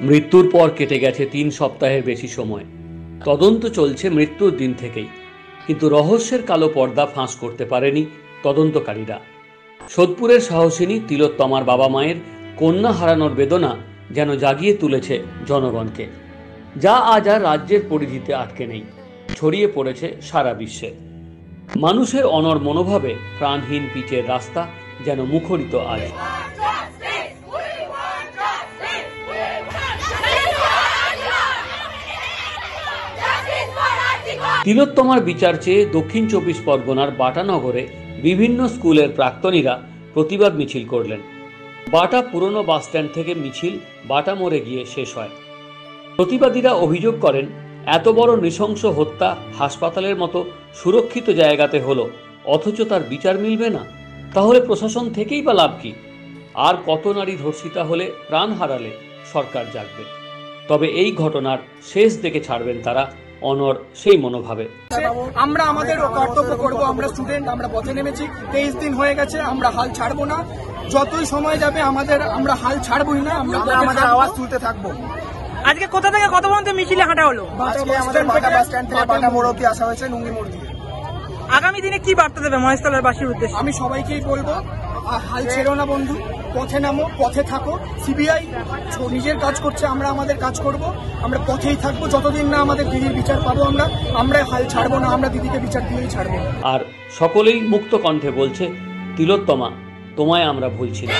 মৃত্যুর পর কেটে গেছে 3 সপ্তাহের বেশি সময়। তদন্ত চলছে মৃত্যুর দিন থেকেই, কিন্তু রহস্যের কালো পর্দা ফাঁস করতে পারেনি তদন্তকারীরা। সোদপুরের সাহসিনী তিলোত্তমার বাবা মায়ের কন্যা হারানোর বেদনা যেন জাগিয়ে তুলেছে জনগণকে, যা আজ আর রাজ্যের পরিধিতে আটকে নেই, ছড়িয়ে পড়েছে সারা বিশ্বে। মানুষের অনড় মনোভাবে প্রাণহীন পিচের রাস্তা যেন মুখরিত আজ। তিলোত্তমার বিচার চেয়ে দক্ষিণ 24 পরগনার বাটানগরে বিভিন্ন স্কুলের প্রাক্তনীরা প্রতিবাদ মিছিল করলেন। বাটা পুরনো বাসস্ট্যান্ড থেকে মিছিল বাটা মোড়ে গিয়ে শেষ হয়। প্রতিবাদীরা অভিযোগ করেন, এত বড় নৃশংস হত্যা হাসপাতালের মতো সুরক্ষিত জায়গাতে হলো, অথচ তার বিচার মিলবে না। তাহলে প্রশাসন থেকেই বা লাভ কি? আর কত নারী ধর্ষিতা হলে, প্রাণ হারালে সরকার জাগবে? তবে এই ঘটনার শেষ দেখে ছাড়বেন তারা অনড় সেই মনোভাবে। আমরা আমাদের কর্তব্য করব। আমরা স্টুডেন্ট, আমরা পথে নেমেছি। 23 দিন হয়ে গেছে, আমরা হাল ছাড়বো না। যতই সময় যাবে আমরা হাল ছাড়বই না। আমরা আমাদের আওয়াজ তুলতে থাকবো। আজকে কোথা থেকে কত পর্যন্ত মিছিলে হাঁটা হলো? আজকে আমাদের বাটা বাস স্ট্যান্ড থেকে বাটা মোড় অবধি আসা হয়েছে, নুঙ্গি মোড় দিয়ে। আগামী দিনে কি বার্তা দেবে মহেশতলার বাসীর উদ্দেশ্যে? আমি সবাইকেই বলবো, হাল ছেড়ো না বন্ধু, পথে নামো, পথে থাকো। সিবিআই নিজের কাজ করছে, আমরা আমাদের কাজ করব। আমরা পথেই থাকবো যতদিন না আমাদের দিদির বিচার পাবো। আমরা হাল ছাড়বো না, আমরা দিদিকে বিচার দিয়েই ছাড়বো। আর সকলেই মুক্ত কণ্ঠে বলছে, তিলোত্তমা, তোমায় আমরা ভুলছি না।